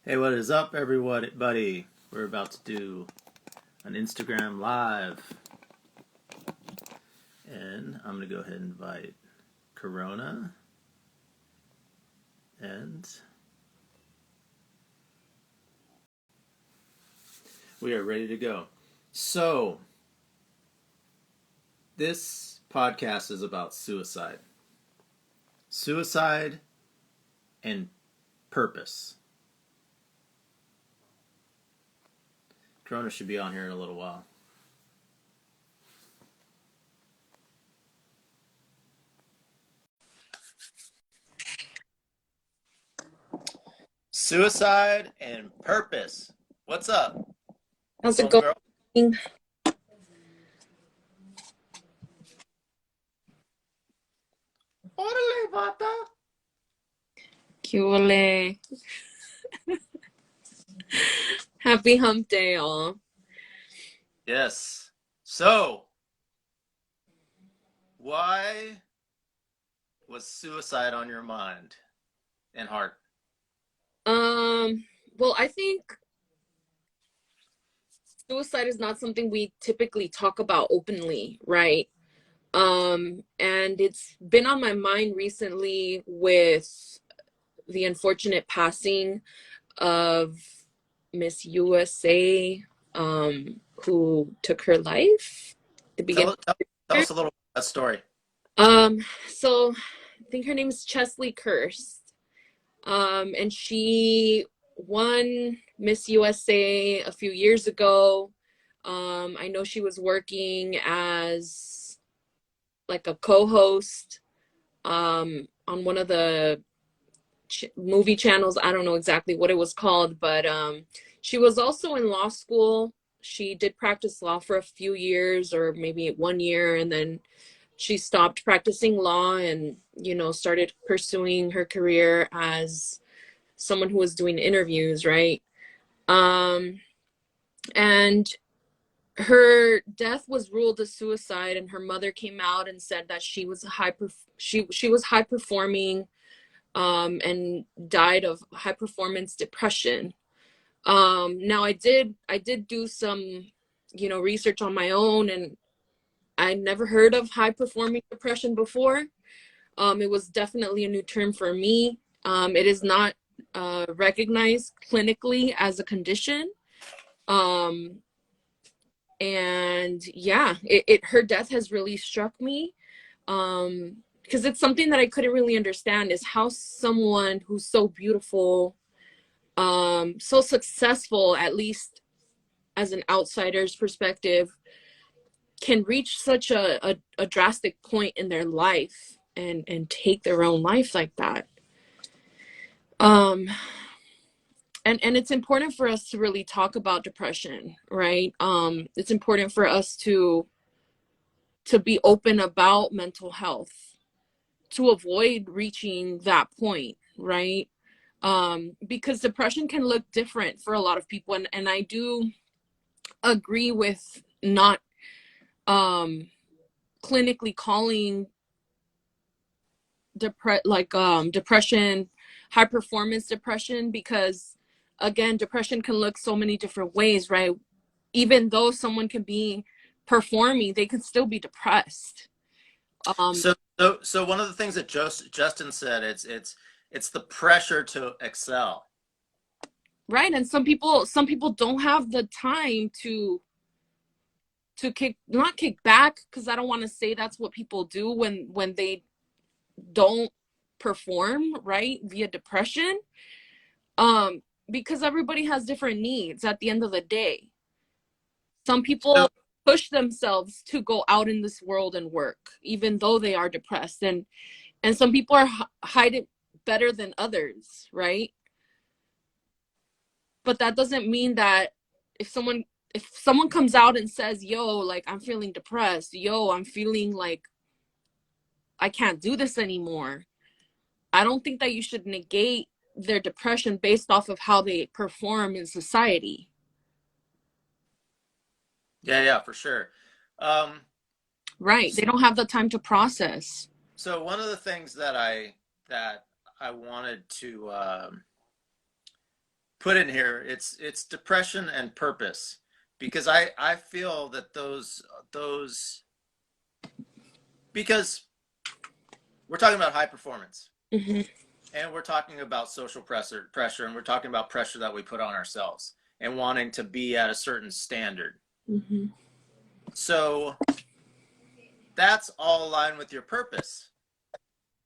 Hey, what is up, everybody? We're about to do an Instagram live, and I'm gonna go ahead and invite Corona, and we are ready to go. So, this podcast is about suicide and purpose. Corona should be on here in a little while. Suicide and purpose. What's up? How's it going? Órale, bata. ¿Qué huele? Happy hump day, y'all. Yes. So, why was suicide on your mind and heart? Well, I think suicide is not something we typically talk about openly, right? And it's been on my mind recently with the unfortunate passing of Miss USA, who took her life at the beginning. Tell us a little about that story. So I think her name is Chesley Kirst. And she won Miss USA a few years ago. I know she was working as like a co-host on one of the movie channels. I don't know exactly what it was called, but she was also in law school. She did practice law for a few years, or maybe 1 year, and then she stopped practicing law and, started pursuing her career as someone who was doing interviews, right? And her death was ruled a suicide, and her mother came out and said that she was she was high performing, and died of high performance depression. Now I did do some, research on my own, and I never heard of high performing depression before. It was definitely a new term for me. It is not recognized clinically as a condition. And yeah, her death has really struck me. Because it's something that I couldn't really understand, is how someone who's so beautiful, so successful, at least as an outsider's perspective, can reach such a drastic point in their life and take their own life like that. And it's important for us to really talk about depression, right? It's important for us to be open about mental health, to avoid reaching that point, right? Because depression can look different for a lot of people, and I do agree with not clinically calling depression high performance depression, because again, depression can look so many different ways, right? Even though someone can be performing, they can still be depressed. So one of the things that Justin said, it's the pressure to excel, right? And some people don't have the time to not kick back, because I don't want to say that's what people do when they don't perform, right, via depression. Because everybody has different needs at the end of the day. Some people push themselves to go out in this world and work even though they are depressed, and some people are hide it better than others, right? But that doesn't mean that if someone comes out and says, yo, like, I'm feeling depressed, yo, I'm feeling like I can't do this anymore, I don't think that you should negate their depression based off of how they perform in society. Yeah, for sure. Right. They don't have the time to process. So one of the things that I wanted to put in here. It's depression and purpose, because I feel that those because we're talking about high performance, Mm-hmm. and we're talking about social pressure, and we're talking about pressure that we put on ourselves and wanting to be at a certain standard. Mm-hmm. So that's all aligned with your purpose.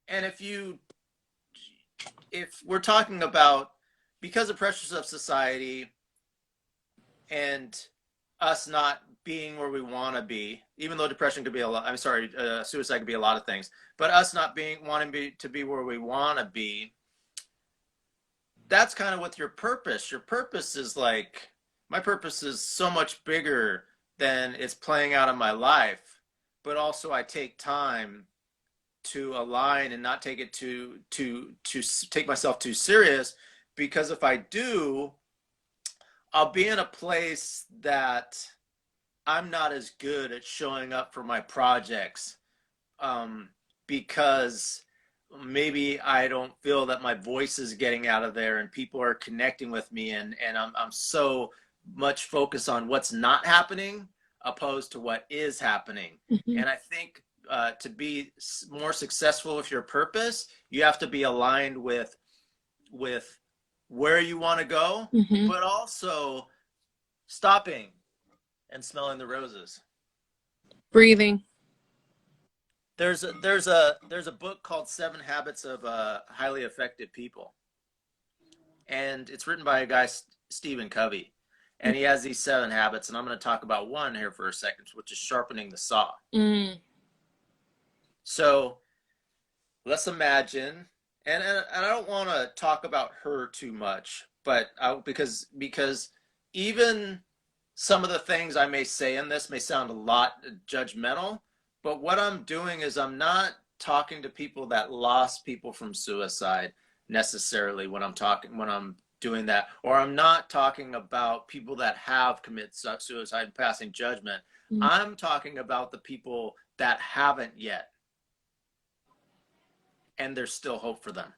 And if we're talking about, because of pressures of society and us not being where we want to be, even though depression could be a lot, I'm sorry, suicide could be a lot of things, but us not wanting to be where we want to be, that's kind of with your purpose. Your purpose is like, my purpose is so much bigger than it's playing out in my life, but also I take time to align and not take it to take myself too serious, because if I do, I'll be in a place that I'm not as good at showing up for my projects, because maybe I don't feel that my voice is getting out of there and people are connecting with me, and I'm so much focused on what's not happening opposed to what is happening. Mm-hmm. And I think to be more successful with your purpose, you have to be aligned with where you want to go, Mm-hmm. but also stopping and smelling the roses. Breathing. There's a book called Seven Habits of Highly Effective People, and it's written by a guy, Stephen Covey, and he has these 7 habits, and I'm going to talk about one here for a second, which is sharpening the saw. Mm. So let's imagine, and I don't want to talk about her too much, but because even some of the things I may say in this may sound a lot judgmental, but what I'm doing is I'm not talking to people that lost people from suicide necessarily when I'm doing that, or I'm not talking about people that have committed suicide and passing judgment. Mm. I'm talking about the people that haven't yet, and there's still hope for them.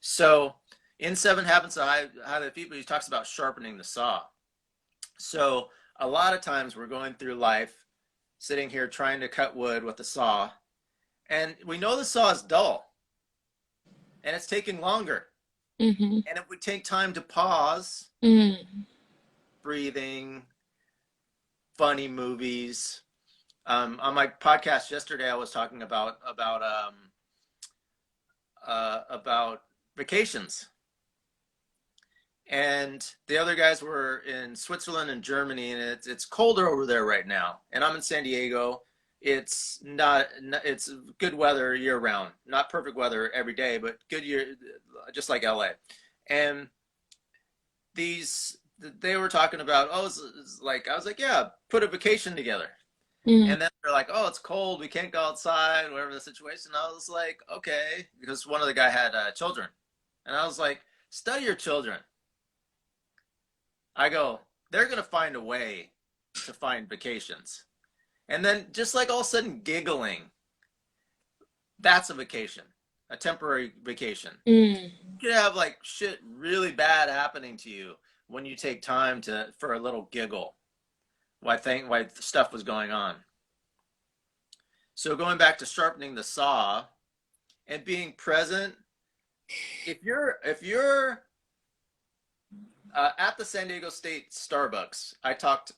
So in Seven Habits of Highly People, he talks about sharpening the saw. So a lot of times we're going through life sitting here trying to cut wood with a saw, and we know the saw is dull and it's taking longer. Mm-hmm. And if we take time to pause, Mm. breathing, funny movies. On my podcast yesterday, I was talking about vacations, and the other guys were in Switzerland and Germany, and it's colder over there right now. And I'm in San Diego. It's good weather year round, not perfect weather every day, but good year, just like LA. And they were talking about, oh, it's like, I was like, yeah, put a vacation together. Mm. And then they're like, oh, it's cold, we can't go outside, whatever the situation. I was like, okay, because one of the guy had children, and I was like, study your children. I go, they're gonna find a way to find vacations. And then just like all of a sudden giggling, that's a vacation, a temporary vacation. Mm. You could have like shit really bad happening to you when you take time for a little giggle. Why stuff was going on. So going back to sharpening the saw and being present, if you're at the San Diego State Starbucks, I talked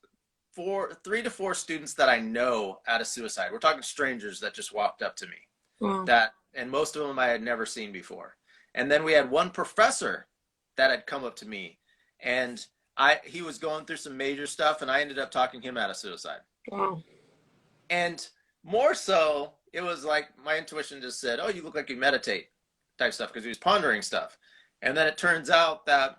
3 to 4 students that I know out of suicide. We're talking strangers that just walked up to me. Wow. And most of them I had never seen before. And then we had one professor that had come up to me, and he was going through some major stuff, and I ended up talking him out of suicide. Wow. And more so, it was like my intuition just said, oh, you look like you meditate type stuff, because he was pondering stuff. And then it turns out that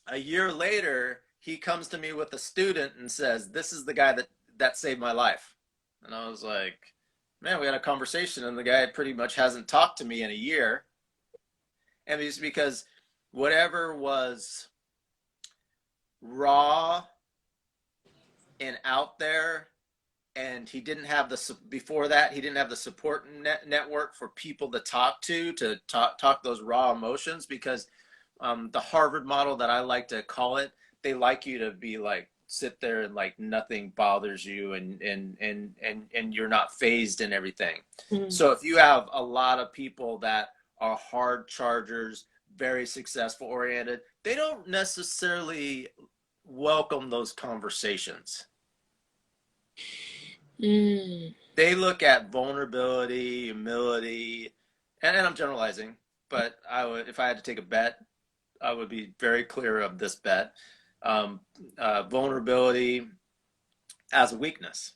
a year later, he comes to me with a student and says, this is the guy that saved my life. And I was like, man, we had a conversation, and the guy pretty much hasn't talked to me in a year. And it's because whatever was raw and out there and he didn't have before that, he didn't have the support network for people to talk those raw emotions, because the Harvard model that I like to call it, they like you to be like, sit there and like nothing bothers you, and you're not phased in everything. Mm. So if you have a lot of people that are hard chargers, very successful oriented, they don't necessarily welcome those conversations. Mm. They look at vulnerability, humility, and I'm generalizing, but I would, if I had to take a bet, I would be very clear of this bet. Vulnerability as a weakness.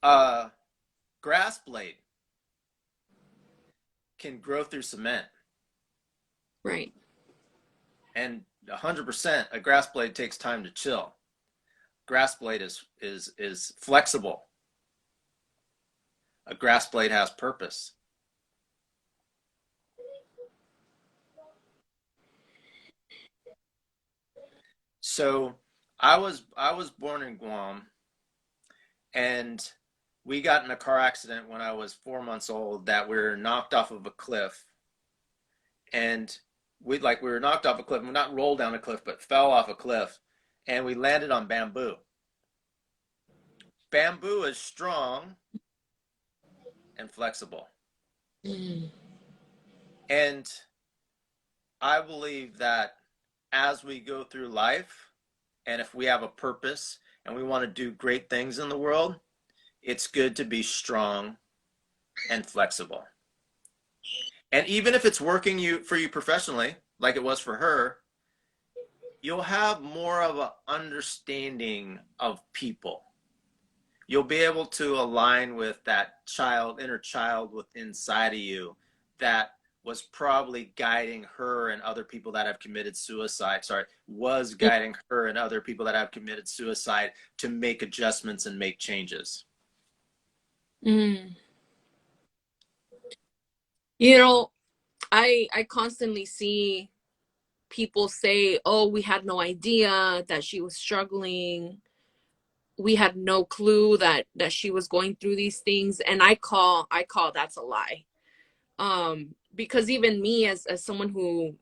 Grass blade can grow through cement, Right. and 100% a grass blade takes time to chill. Grass blade is flexible. A grass blade has purpose. So I was born in Guam, and we got in a car accident when I was 4 months old, that we were knocked off of a cliff, and we were knocked off a cliff. We're not rolled down a cliff, but fell off a cliff, and we landed on bamboo. Bamboo is strong and flexible. Mm. And I believe that as we go through life, and if we have a purpose and we want to do great things in the world, it's good to be strong and flexible. And even if it's working for you professionally, like it was for her, you'll have more of an understanding of people. You'll be able to align with that inner child within inside of you that was probably guiding her and other people that have committed suicide. Was guiding her and other people that have committed suicide to make adjustments and make changes. Mm. You know, I constantly see people say, "Oh, we had no idea that she was struggling. We had no clue that she was going through these things." And I call that's a lie. Because even me, as someone who,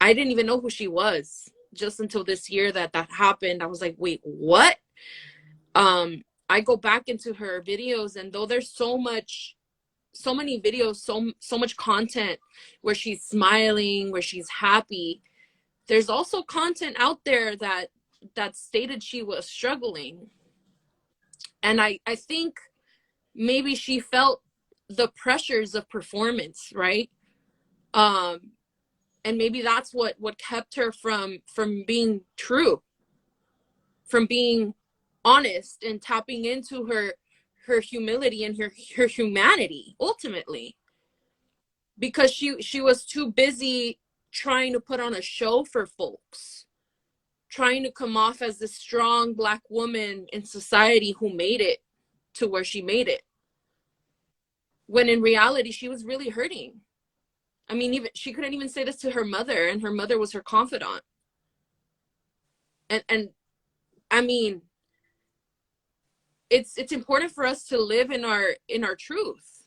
I didn't even know who she was just until this year that happened. I was like, wait, what? I go back into her videos, and though there's so many videos, so much content where she's smiling, where she's happy, there's also content out there that stated she was struggling. And I think maybe she felt the pressures of performance, right? And maybe that's what kept her from being true, from being honest and tapping into her humility and her humanity ultimately, because she was too busy trying to put on a show for folks, trying to come off as this strong Black woman in society who made it to where she made it, when in reality she was really hurting. I mean, even she couldn't even say this to her mother, and her mother was her confidant. And I mean, it's important for us to live in our truth,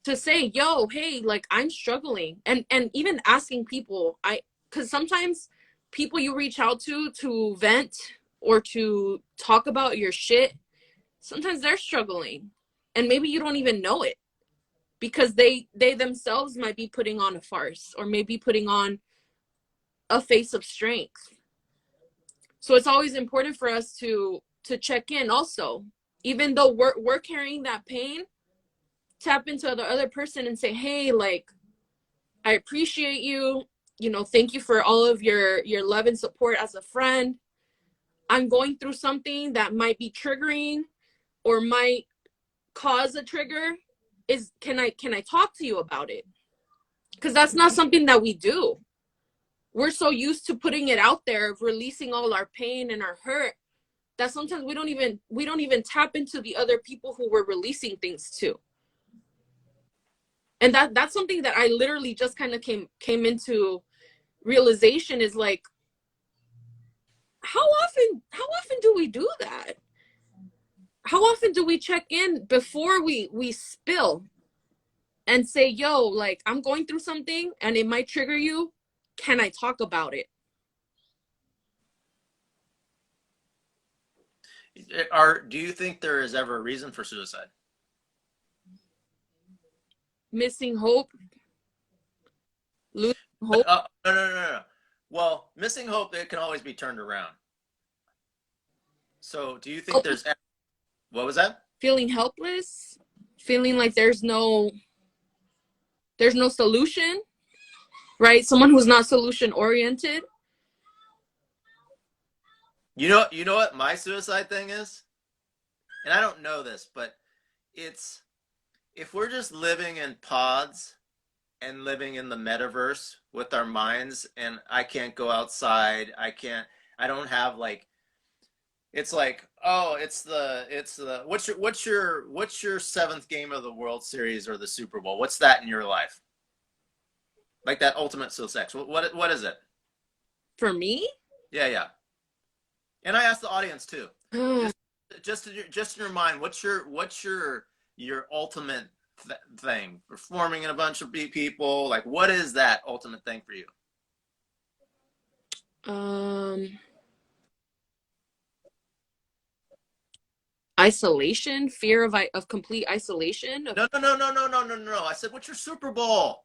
to say, yo, hey, like, I'm struggling. And even asking people, because sometimes people you reach out to vent or to talk about your shit, sometimes they're struggling, and maybe you don't even know it, because they themselves might be putting on a farce, or maybe putting on a face of strength. So it's always important for us to check in also, even though we're carrying that pain. Tap into the other person and say, hey, like, I appreciate you, thank you for all of your love and support as a friend. I'm going through something that might be triggering or might cause a trigger. Can I talk to you about it? Because that's not something that we do. We're so used to putting it out there, releasing all our pain and our hurt, that sometimes we don't even tap into the other people who we're releasing things to. And that's something that I literally just kind of came into realization, is like, how often how often do we check in before we spill and say, yo, like, I'm going through something and it might trigger you. Can I talk about it? Do you think there is ever a reason for suicide? Missing hope, losing hope. No. Well, missing hope, it can always be turned around. So do you think what was that? Feeling helpless, feeling like there's no solution, right? Someone who's not solution oriented. You know what my suicide thing is? And I don't know this, but it's if we're just living in pods and living in the metaverse with our minds, and I can't go outside, I don't have like, it's like, oh, it's the what's your seventh game of the World Series or the Super Bowl? What's that in your life? Like that ultimate sex. What is it? For me, Yeah. And I asked the audience too. Just in your mind, what's your ultimate thing? Performing in a bunch of people, like what is that ultimate thing for you? Isolation, fear of complete isolation. No. I said, what's your Super Bowl?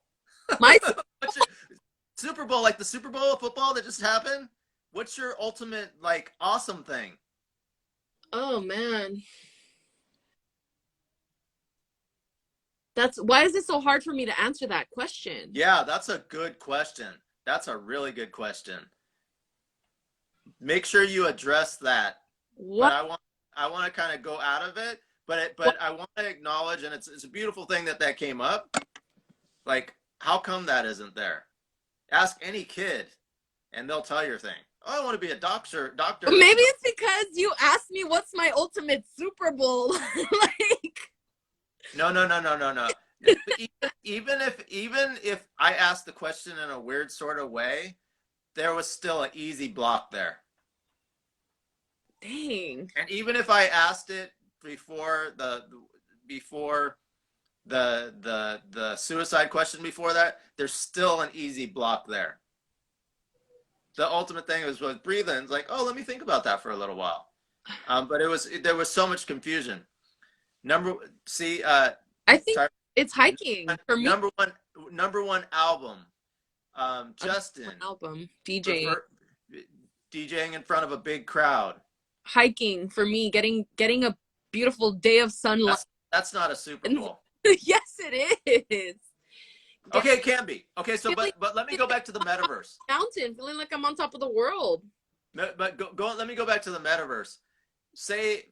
My What's your Super Bowl, like the Super Bowl of football that just happened? What's your ultimate like awesome thing? Oh man. Why is it so hard for me to answer that question? Yeah, that's a good question. That's a really good question. Make sure you address that. What? But I want to kind of go out of it, but I want to acknowledge, and it's a beautiful thing that came up. Like, how come that isn't there? Ask any kid, and they'll tell your thing. Oh, I want to be a doctor. Maybe it's because you asked me what's my ultimate Super Bowl. Like, No. Even if I asked the question in a weird sort of way, there was still an easy block there. dang. And even if I asked it before the suicide question before that, there's still an easy block there. The ultimate thing was with breathing. It's like, oh, let me think about that for a little while. But there was so much confusion. I think it's hiking for me. Number one album. Justin. Album. DJing. DJing in front of a big crowd. Hiking for me. Getting a beautiful day of sunlight. That's not a Super Bowl. Yes, it is. Okay, it can be. Okay, so but let me go back to the metaverse. Mountain, feeling like I'm on top of the world. But let me go back to the metaverse. Say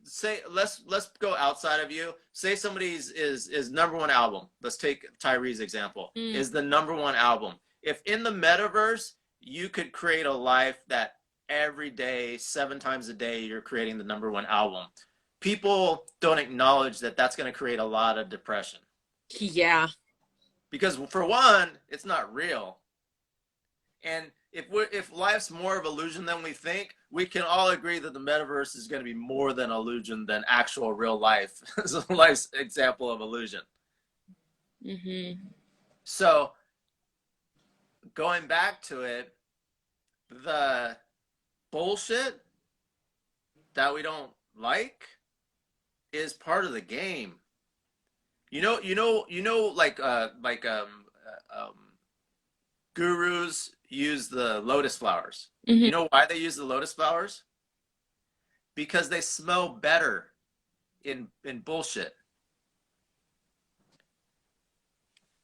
let's go outside of you. Say somebody's is number one album. Let's take Tyree's example. Is the number one album. If in the metaverse you could create a life that every day, 7 times a day, you're creating the number one album, people don't acknowledge that that's going to create a lot of depression. Yeah. Because for one, it's not real. And if life's more of illusion than we think, we can all agree that the metaverse is going to be more than illusion than actual real life. So life's example of illusion. Mm-hmm. So going back to it, the bullshit that we don't like is part of the game. Like gurus use the lotus flowers. Mm-hmm. You know why they use the lotus flowers? Because they smell better in bullshit.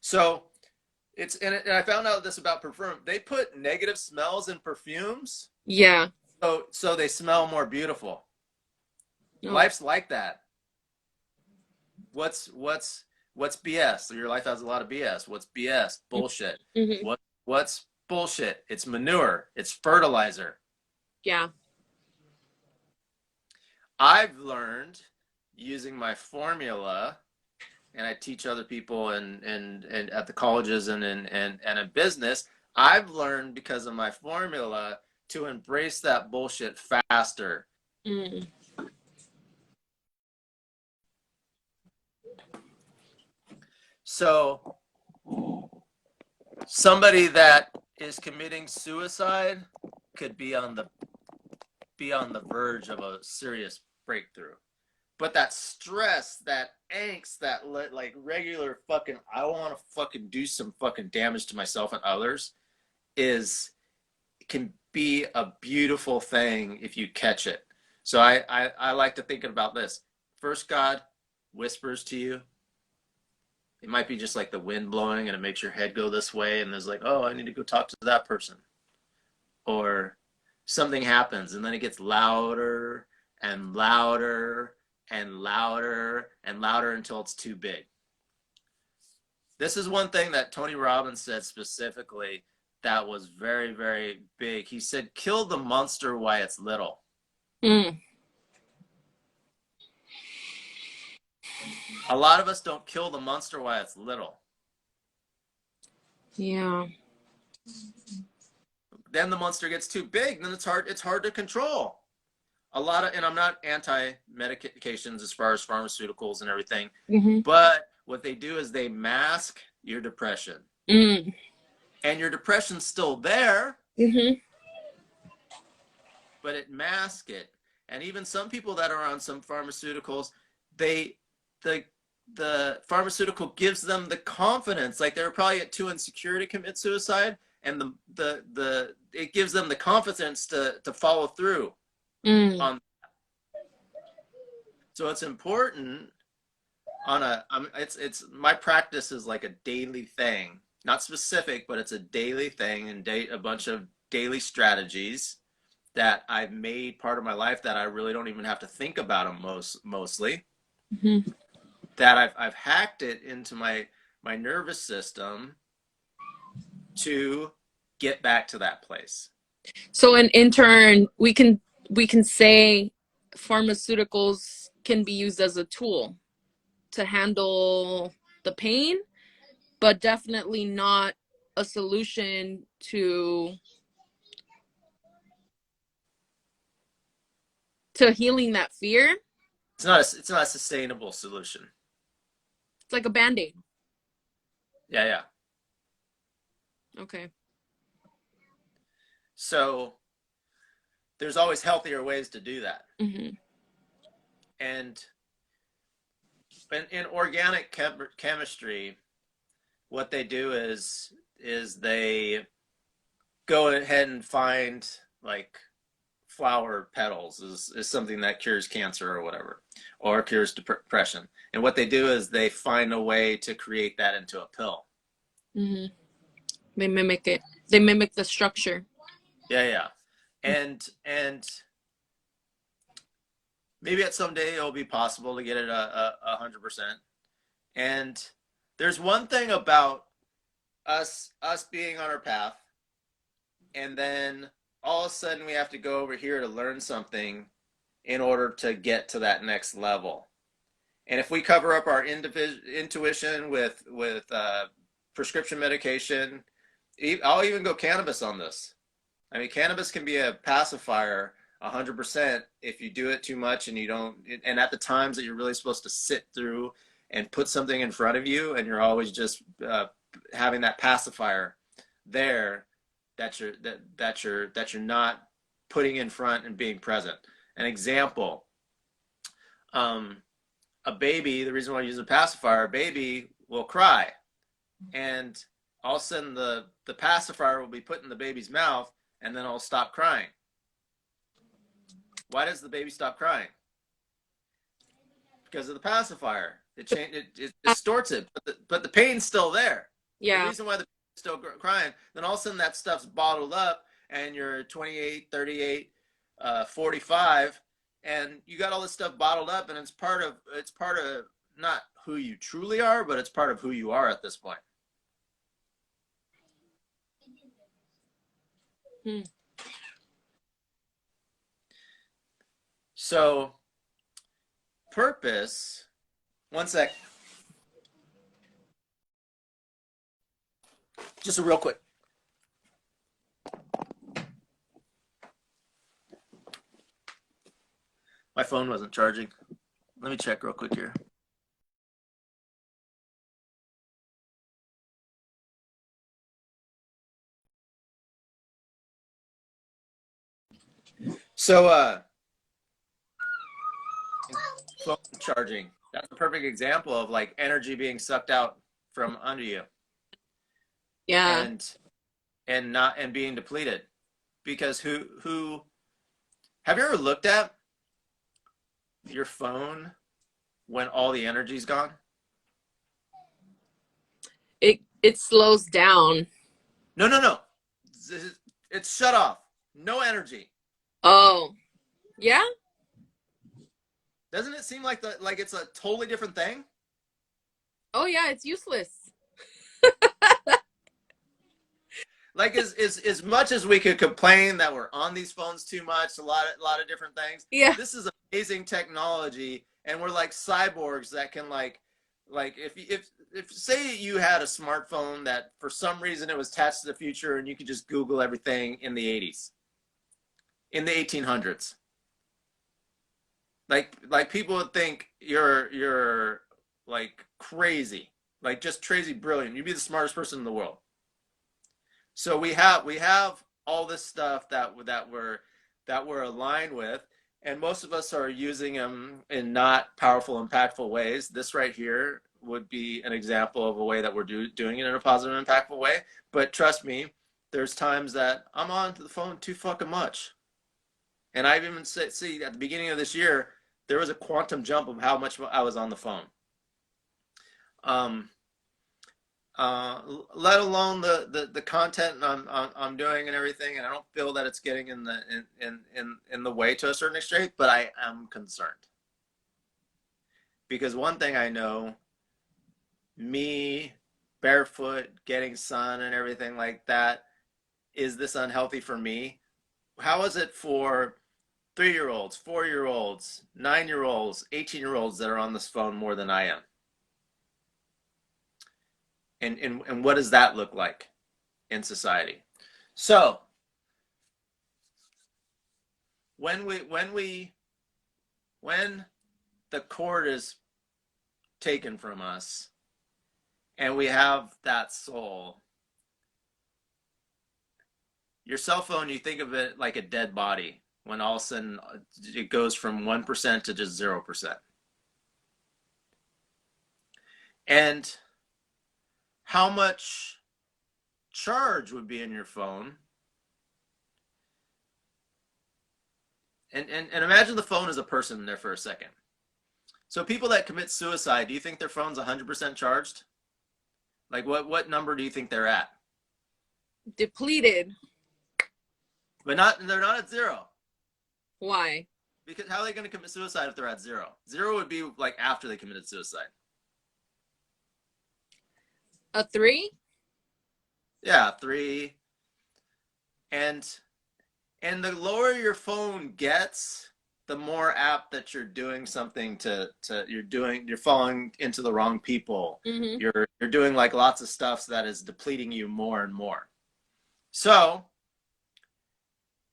So and I found out this about perfume. They put negative smells in perfumes. Yeah. So they smell more beautiful. Oh. Life's like that. What's BS? Your life has a lot of BS. What's BS? Bullshit. Mm-hmm. What's bullshit? It's manure. It's fertilizer. Yeah. I've learned using my formula, and I teach other people and at the colleges and in business. I've learned because of my formula to embrace that bullshit faster. So somebody that is committing suicide could be on the verge of a serious breakthrough. But that stress, that angst, that like regular fucking I want to fucking do some fucking damage to myself and others can be a beautiful thing if you catch it. So I like to think about this. First, God whispers to you. It might be just like the wind blowing and it makes your head go this way and there's like, oh, I need to go talk to that person. Or something happens and then it gets louder and louder and louder and louder until it's too big. This is one thing that Tony Robbins said specifically that was very, very big. He said, kill the monster while it's little. Mm. A lot of us don't kill the monster while it's little. Yeah. Then the monster gets too big, then it's hard to control. And I'm not anti-medications as far as pharmaceuticals and everything, but what they do is they mask your depression. And your depression's still there, but it masks it. And even some people that are on some pharmaceuticals, the pharmaceutical gives them the confidence, like they were probably too insecure to commit suicide, and it gives them the confidence to follow through on. So it's important it's my practice is like a daily thing, not specific, but it's a daily thing, and a bunch of daily strategies that I've made part of my life that I really don't even have to think about them mostly. That I've hacked it into my nervous system to get back to that place. So in turn, we can say pharmaceuticals can be used as a tool to handle the pain, but definitely not a solution to healing that fear. It's not a sustainable solution. It's like a Band-Aid. Yeah. Okay. So there's always healthier ways to do that. And in organic chemistry, what they do is they go ahead and find like flower petals is something that cures cancer or whatever, or cures depression. And what they do is they find a way to create that into a pill. They mimic it. They mimic the structure. Yeah. And maybe at some day it'll be possible to get it 100%. And there's one thing about us being on our path, and then all of a sudden we have to go over here to learn something in order to get to that next level. And if we cover up our intuition with prescription medication, I'll even go cannabis on this. I mean, cannabis can be a pacifier 100% if you do it too much and you don't, and at the times that you're really supposed to sit through and put something in front of you, and you're always just having that pacifier there that you're not putting in front and being present. An example, a baby, the reason why I use a pacifier, a baby will cry, and all of a sudden the pacifier will be put in the baby's mouth, and then it'll stop crying. Why does the baby stop crying? Because of the pacifier. It distorts it, but the pain's still there. Yeah. The reason why the baby's still crying, then all of a sudden that stuff's bottled up, and you're 28, 38, 45, and you got all this stuff bottled up, and it's part of not who you truly are, but it's part of who you are at this point. So purpose, one sec. Just a real quick. My phone wasn't charging. Let me check real quick here. So, phone charging. That's a perfect example of like energy being sucked out from under you Yeah. and being depleted. Because who have you ever looked at your phone when all the energy's gone? It slows down. No, no, no. It's shut off. No energy. Oh, yeah? Doesn't it seem like it's a totally different thing? Oh yeah, it's useless. Like as much as we could complain that we're on these phones too much, a lot of different things. Yeah. This is amazing technology, and we're like cyborgs that can like if say you had a smartphone that for some reason it was attached to the future and you could just Google everything in the 80s, in the 1800s. Like people would think you're like crazy, like just crazy brilliant. You'd be the smartest person in the world. So we have all this stuff that we're aligned with, and most of us are using them in not powerful, impactful ways. This right here would be an example of a way that we're doing it in a positive, impactful way. But trust me, there's times that I'm on the phone too fucking much, and I've even see at the beginning of this year there was a quantum jump of how much I was on the phone. Um, uh, Let alone the content I'm doing and everything, and I don't feel that it's getting in the way to a certain extent, but I am concerned because one thing I know, me barefoot, getting sun and everything like that, is this unhealthy for me? How is it for 3-year-olds, 4-year-olds, 9-year-olds, 18-year-olds that are on this phone more than I am? And what does that look like in society? So when the cord is taken from us and we have that soul, your cell phone, you think of it like a dead body when all of a sudden it goes from 1% to just 0%. And how much charge would be in your phone? And imagine the phone as a person there for a second. So people that commit suicide, do you think their phone's 100% charged? Like what number do you think they're at? Depleted. They're not at zero. Why? Because how are they going to commit suicide if they're at zero? Zero would be like after they committed suicide. A 3? Yeah, 3. And the lower your phone gets, the more apt that you're doing something you're falling into the wrong people. Mm-hmm. You're doing like lots of stuff that is depleting you more and more. So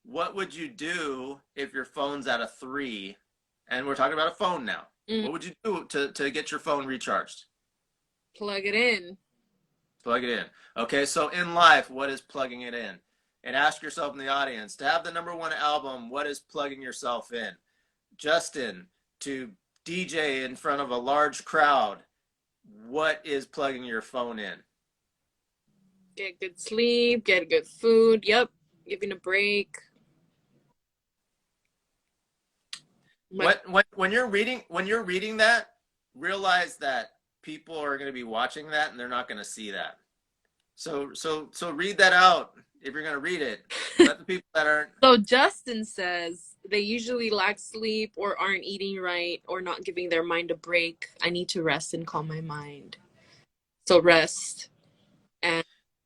what would you do if your phone's at a 3? And we're talking about a phone now. Mm-hmm. What would you do to get your phone recharged? Plug it in. Plug it in. Okay, so in life, what is plugging it in? And ask yourself in the audience, to have the #1 album, what is plugging yourself in? Justin, to DJ in front of a large crowd, what is plugging your phone in? Get good sleep, get good food. Yep. Giving a break. When you're reading that, realize that people are going to be watching that and they're not going to see that. So read that out if you're going to read it. Let the people that aren't. So Justin says they usually lack sleep or aren't eating right or not giving their mind a break. I need to rest and calm my mind. So rest and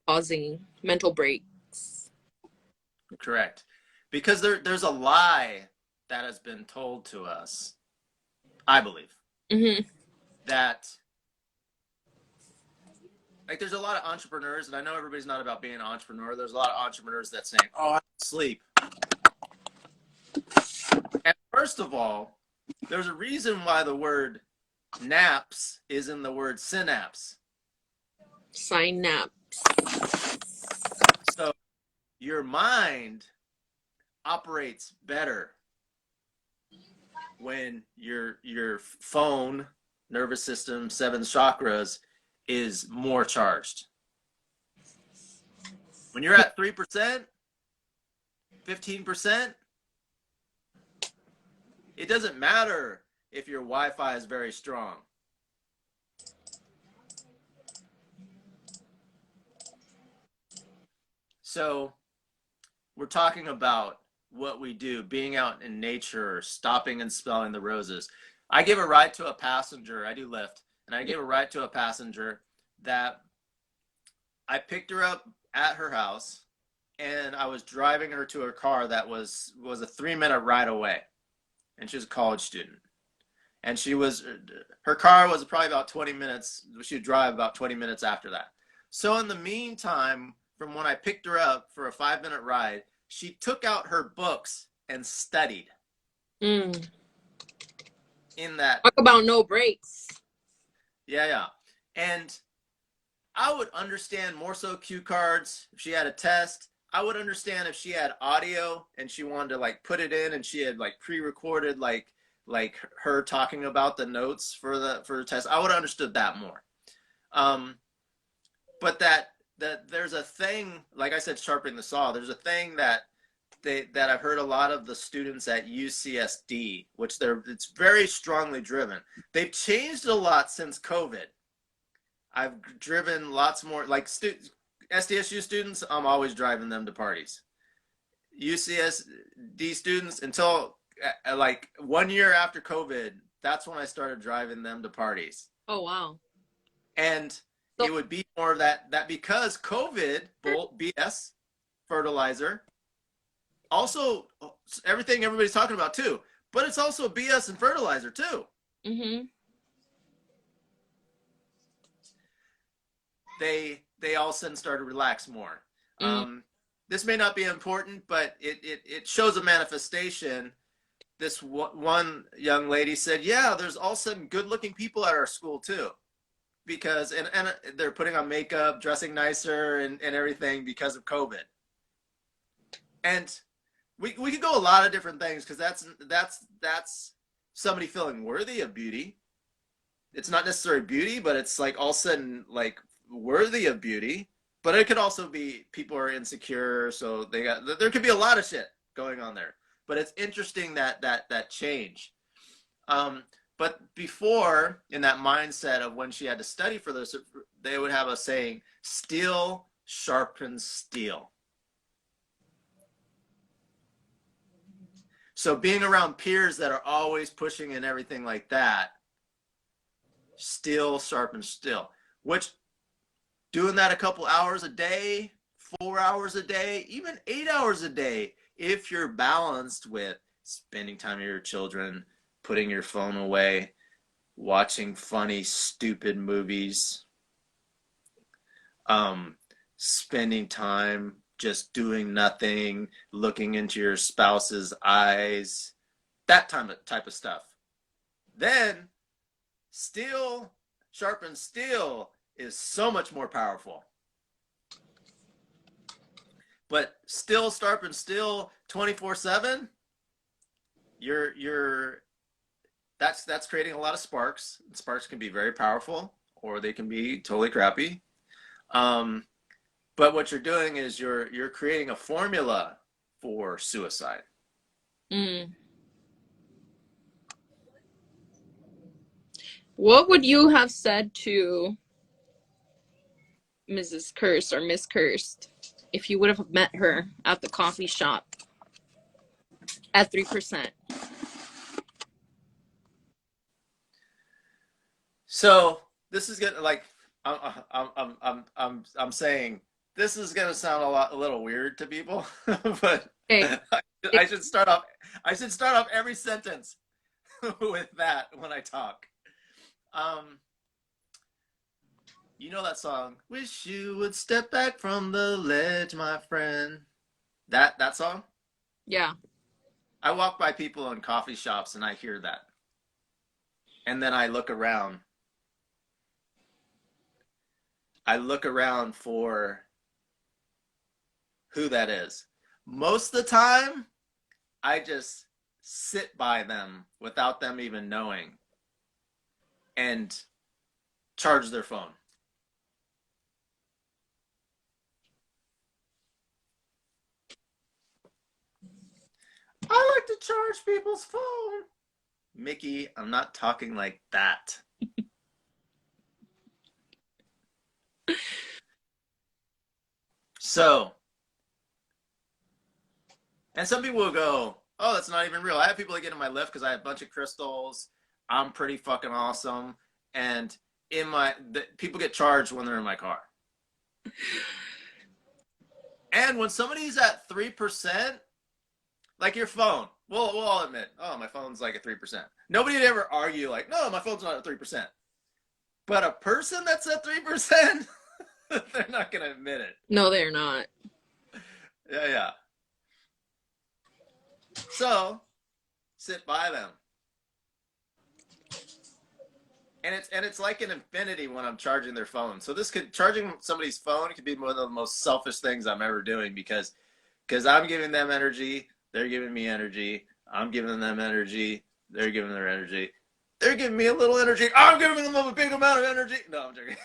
causing mental breaks. Correct. Because there's a lie that has been told to us, I believe, Mm-hmm. that like there's a lot of entrepreneurs, and I know everybody's not about being an entrepreneur. There's a lot of entrepreneurs that saying, "Oh, I sleep." And first of all, there's a reason why the word naps is in the word synapse. Synapse. So your mind operates better when your phone, nervous system, seven chakras is more charged. When you're at 3%, 15%, it doesn't matter if your Wi-Fi is very strong. So we're talking about what we do, being out in nature, stopping and smelling the roses. I gave a ride to a passenger, I do Lyft, and I gave a ride to a passenger that I picked her up at her house, and I was driving her to her car that was a 3-minute ride away, and she was a college student. And her car was probably about 20 minutes. She would drive about 20 minutes after that. So in the meantime, from when I picked her up for a 5-minute ride, she took out her books and studied. In that. Talk about no breaks. Yeah. And I would understand more so cue cards if she had a test. I would understand if she had audio and she wanted to like put it in and she had like pre-recorded like her talking about the notes for the test. I would have understood that more. But that there's a thing, like I said, sharpening the saw. There's a thing that I've heard a lot of the students at UCSD, which it's very strongly driven. They've changed a lot since COVID. I've driven lots more, like SDSU students, I'm always driving them to parties. UCSD students, until like 1 year after COVID, that's when I started driving them to parties. Oh, wow. And it would be more of that because COVID, BS, fertilizer, also everything everybody's talking about too, but it's also BS and fertilizer too. They all of a sudden started to relax more. This may not be important, but it shows a manifestation. This one young lady said, yeah, there's all of a sudden good looking people at our school too, because and they're putting on makeup, dressing nicer and everything because of COVID. And we could go a lot of different things, because that's somebody feeling worthy of beauty. It's not necessarily beauty, but it's like all of a sudden like worthy of beauty. But it could also be people are insecure, so there could be a lot of shit going on there. But it's interesting that change. But before, in that mindset of when she had to study for this, they would have a saying, steel sharpens steel. So being around peers that are always pushing and everything like that, steel sharpens steel. Which, doing that a couple hours a day, 4 hours a day, even 8 hours a day, if you're balanced with spending time with your children, putting your phone away, watching funny, stupid movies, spending time just doing nothing, looking into your spouse's eyes, that type of stuff. Then steel sharpens steel is so much more powerful. But still sharpens steel 24/7, that's creating a lot of sparks. Sparks can be very powerful, or they can be totally crappy. But what you're doing is you're creating a formula for suicide. What would you have said to Mrs. Kirst or Miss Kirst if you would have met her at the coffee shop at 3%? So this is gonna, like, I'm saying this is gonna sound a little weird to people, but Hey. I should start off every sentence with that when I talk. You know that song, "Wish you would step back from the ledge, my friend." That song? Yeah. I walk by people in coffee shops and I hear that. And then I look around. I look around for who that is. Most of the time, I just sit by them without them even knowing and charge their phone. I like to charge people's phone. Mickey, I'm not talking like that. So, and some people will go, oh, that's not even real. I have people that get in my lift because I have a bunch of crystals. I'm pretty fucking awesome. And people get charged when they're in my car. And when somebody's at 3%, like your phone, we'll all admit, oh, my phone's like at 3%. Nobody would ever argue like, no, my phone's not at 3%. But a person that's at 3%, they're not going to admit it. No, they're not. Yeah. So, sit by them. And it's like an infinity when I'm charging their phone. So charging somebody's phone could be one of the most selfish things I'm ever doing because I'm giving them energy, they're giving me energy, I'm giving them energy, they're giving their energy, they're giving me a little energy, I'm giving them a big amount of energy. No, I'm joking.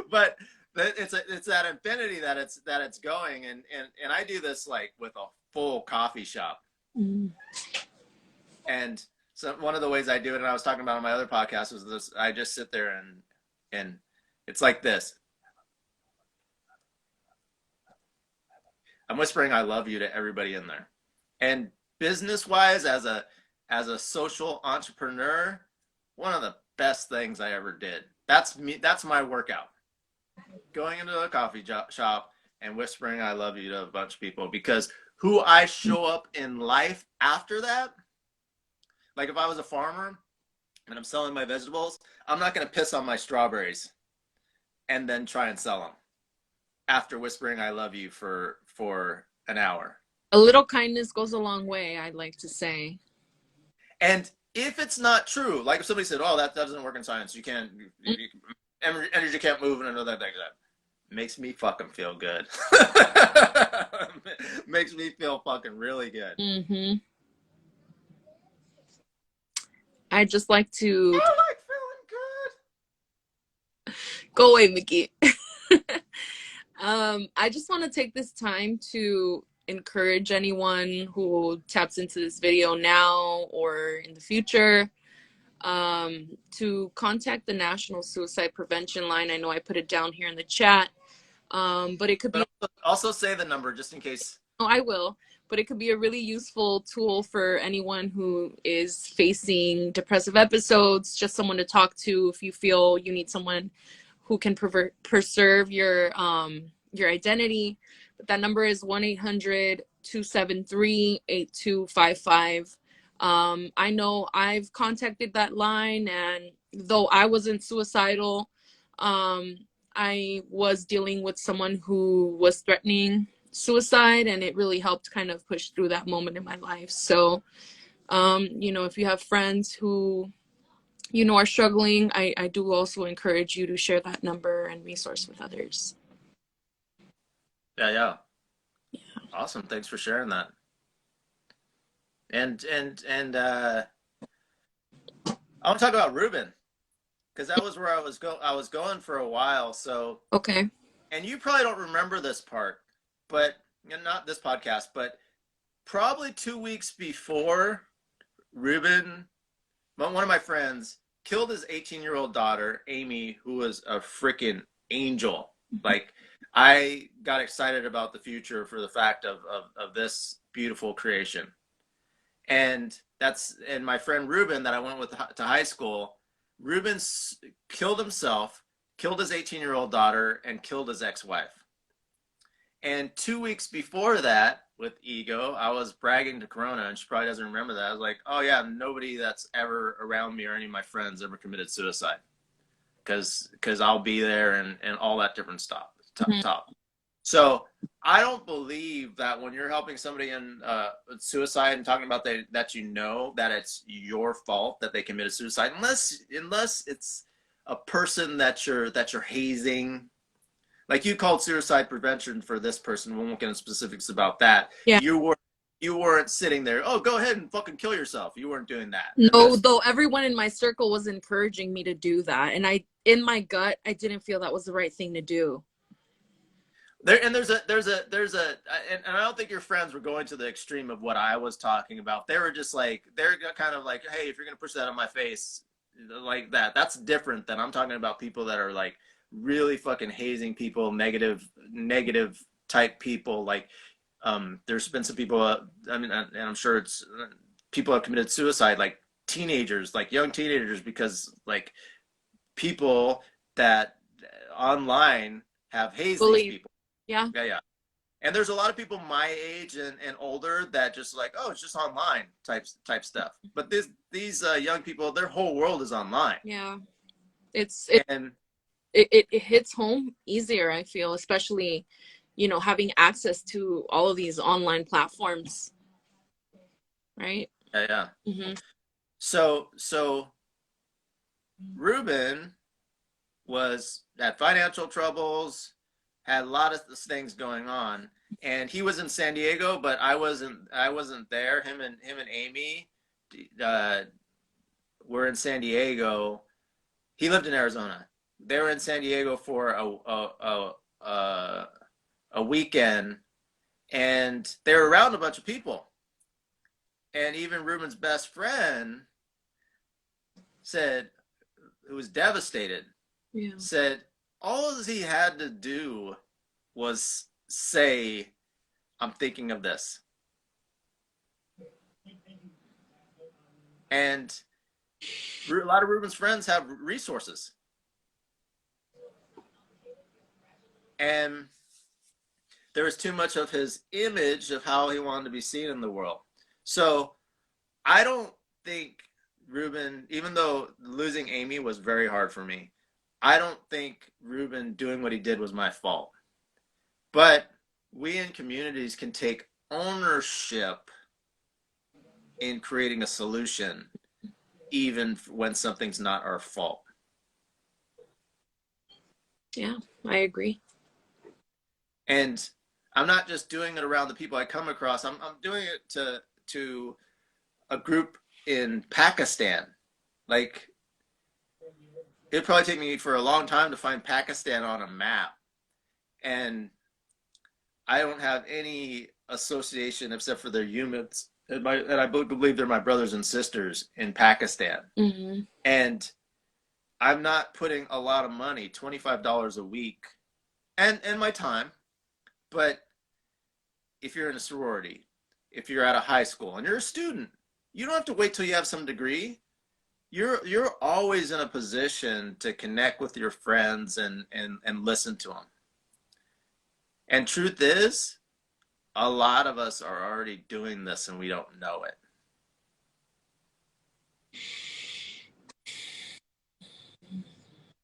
But it's that infinity that it's going, and I do this like with a full coffee shop. Mm. And so one of the ways I do it, and I was talking about on my other podcast, was this: I just sit there and it's like this. I'm whispering "I love you" to everybody in there. And business-wise, as a social entrepreneur, one of the best things I ever did. That's me. That's my workout. Going into a coffee shop and whispering "I love you" to a bunch of people, because who I show up in life after that. Like if I was a farmer and I'm selling my vegetables, I'm not going to piss on my strawberries and then try and sell them after whispering "I love you" for an hour. A little kindness goes a long way, I'd like to say. And if it's not true, like if somebody said, "Oh, that doesn't work in science. You can't, energy can't move," and another thing, that makes me fucking feel good. Makes me feel fucking really good. Mm-hmm. I just like to. I like feeling good. Go away, Mickey. I just want to take this time to encourage anyone who taps into this video now or in the future to contact the National Suicide Prevention Line. I know I put it down here in the chat, but it could be. But also say the number just in case. Oh, I will. But it could be a really useful tool for anyone who is facing depressive episodes, just someone to talk to if you feel you need someone who can preserve your identity. But that number is 1-800-273-8255. I know I've contacted that line, and though I wasn't suicidal, I was dealing with someone who was threatening suicide, and it really helped kind of push through that moment in my life. So if you have friends who are struggling, I do also encourage you to share that number and resource with others. Yeah. Awesome. Thanks for sharing that. And I want to talk about Ruben, because that was where I was going for a while. So okay. And you probably don't remember this part, but not this podcast, but probably 2 weeks before Ruben, one of my friends, killed his 18-year-old daughter, Amy, who was a freaking angel. Like, I got excited about the future for the fact of this beautiful creation. And my friend Ruben that I went with to high school, Ruben killed himself, killed his 18-year-old daughter, and killed his ex-wife. And 2 weeks before that, with ego, I was bragging to Corona, and she probably doesn't remember that. I was like, oh yeah, nobody that's ever around me or any of my friends ever committed suicide. Because I'll be there and all that different stuff. So I don't believe that when you're helping somebody in suicide and talking about that that it's your fault that they committed suicide, unless it's a person that you're hazing. Like you called suicide prevention for this person. We won't get into specifics about that. Yeah. You were You weren't sitting there, oh, go ahead and fucking kill yourself. You weren't doing that. No, though everyone in my circle was encouraging me to do that. And in my gut, I didn't feel that was the right thing to do. There's a and I don't think your friends were going to the extreme of what I was talking about. They were just like, they're kind of like, hey, if you're gonna push that on my face like that, that's different than I'm talking about people that are like really fucking hazing people, negative type people. Like, there's been some people, I mean, and I'm sure it's people have committed suicide, like teenagers, like young teenagers, because like people that online have hazed these people. Yeah. Yeah. And there's a lot of people my age and older that just like, oh, it's just online type stuff. But these young people, their whole world is online. Yeah. It hits home easier, I feel, especially, you know, having access to all of these online platforms. Right? Yeah. Mm-hmm. So Ruben had financial troubles, had a lot of things going on, and he was in San Diego, but I wasn't there. Him and Amy were in San Diego. He lived in Arizona. They were in San Diego for a weekend, and they were around a bunch of people. And even Ruben's best friend said, who was devastated, said all he had to do was say, I'm thinking of this. And a lot of Ruben's friends have resources. And there was too much of his image of how he wanted to be seen in the world. So I don't think Ruben, even though losing Amy was very hard for me, I don't think Ruben doing what he did was my fault. But we in communities can take ownership in creating a solution, even when something's not our fault. Yeah, I agree. And I'm not just doing it around the people I come across. I'm doing it to a group in Pakistan. Like, it'd probably take me for a long time to find Pakistan on a map. And I don't have any association except for their humans. And I believe they're my brothers and sisters in Pakistan. Mm-hmm. And I'm not putting a lot of money, $25 a week, and my time. But if you're in a sorority, if you're at a high school and you're a student, you don't have to wait till you have some degree. You're always in a position to connect with your friends and listen to them. And truth is, a lot of us are already doing this and we don't know it.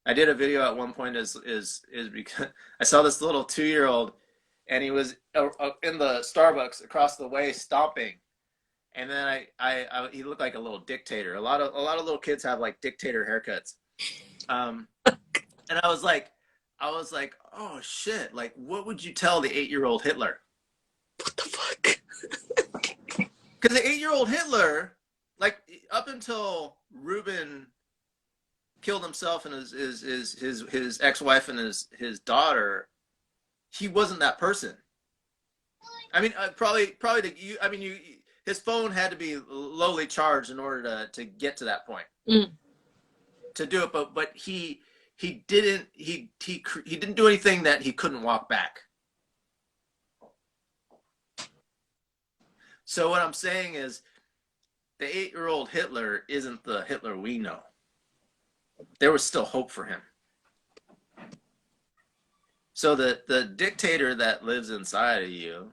I did a video at one point is because I saw this little 2-year-old and he was in the Starbucks across the way stomping, and then he looked like a little dictator. A lot of little kids have like dictator haircuts, and I was like, oh shit! Like, what would you tell the 8-year-old Hitler? What the fuck? Because the 8-year-old Hitler, like up until Ruben killed himself and his ex-wife and his daughter, he wasn't that person. I mean, probably his phone had to be lowly charged in order to get to that point to do it. But he didn't do anything that he couldn't walk back. So what I'm saying is, the 8-year-old Hitler isn't the Hitler we know. There was still hope for him. So the dictator that lives inside of you,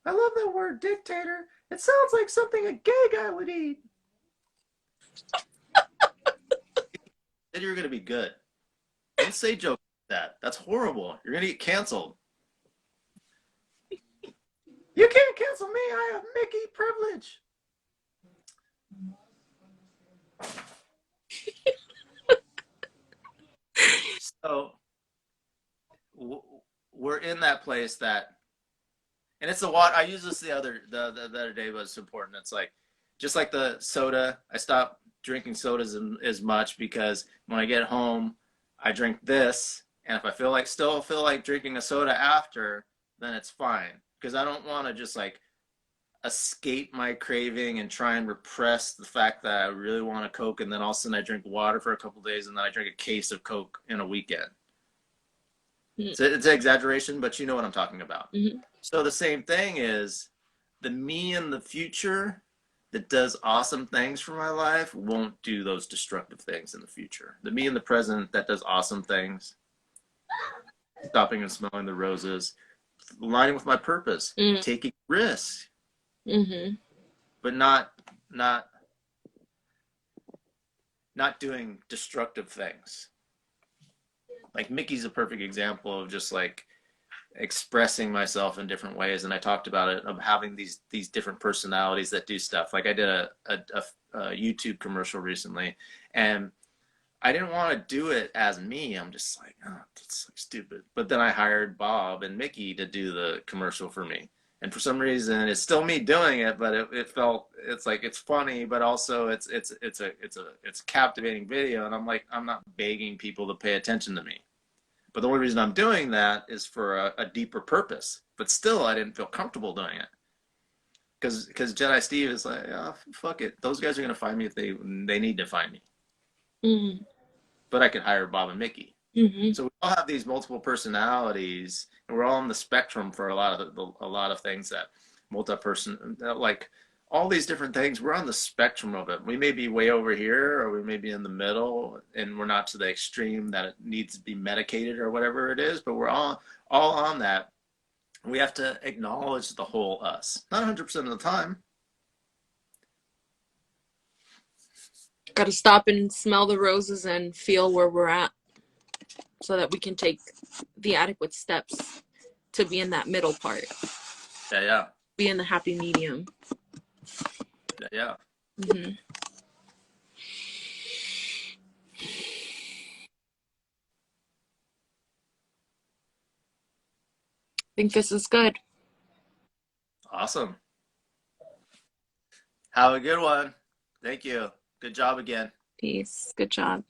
I love that word, dictator. It sounds like something a gay guy would eat. Then you're going to be good. Don't say jokes like that. That's horrible. You're going to get canceled. You can't cancel me. I have Mickey privilege. So we're in that place that And it's the water. I used this the other day, but it's important. It's like, just like the soda, I stopped drinking sodas as much because when I get home, I drink this. And if I still feel like drinking a soda after, then it's fine. Because I don't want to just like escape my craving and try and repress the fact that I really want a Coke, and then all of a sudden I drink water for a couple days, and then I drink a case of Coke in a weekend. Mm-hmm. It's an exaggeration, but you know what I'm talking about. Mm-hmm. So the same thing is the me in the future that does awesome things for my life won't do those destructive things in the future. The me in the present that does awesome things, stopping and smelling the roses, aligning with my purpose, Mm-hmm. taking risks, Mm-hmm. but not doing destructive things. Like Mickey's a perfect example of just like expressing myself in different ways, and I talked about it, of having these different personalities that do stuff. Like I did a YouTube commercial recently, and I didn't want to do it as me. I'm just like, oh, that's like stupid. But then I hired Bob and Mickey to do the commercial for me. And for some reason, it's still me doing it, but it's like, it's funny, but also it's a captivating video. And I'm like, I'm not begging people to pay attention to me. But the only reason I'm doing that is for a deeper purpose. But still, I didn't feel comfortable doing it. Because Jedi Steve is like, oh, fuck it. Those guys are going to find me if they need to find me. Mm-hmm. But I could hire Bob and Mickey. Mm-hmm. So we all have these multiple personalities, and we're all on the spectrum for a lot of things that multi-person, like all these different things. We're on the spectrum of it. We may be way over here, or we may be in the middle, and we're not to the extreme that it needs to be medicated or whatever it is. But we're all on that. We have to acknowledge the whole us, not 100% of the time. Got to stop and smell the roses and feel where we're at, so that we can take the adequate steps to be in that middle part. Yeah. Be in the happy medium. Yeah. Mm-hmm. I think this is good. Awesome. Have a good one. Thank you. Good job again. Peace. Good job.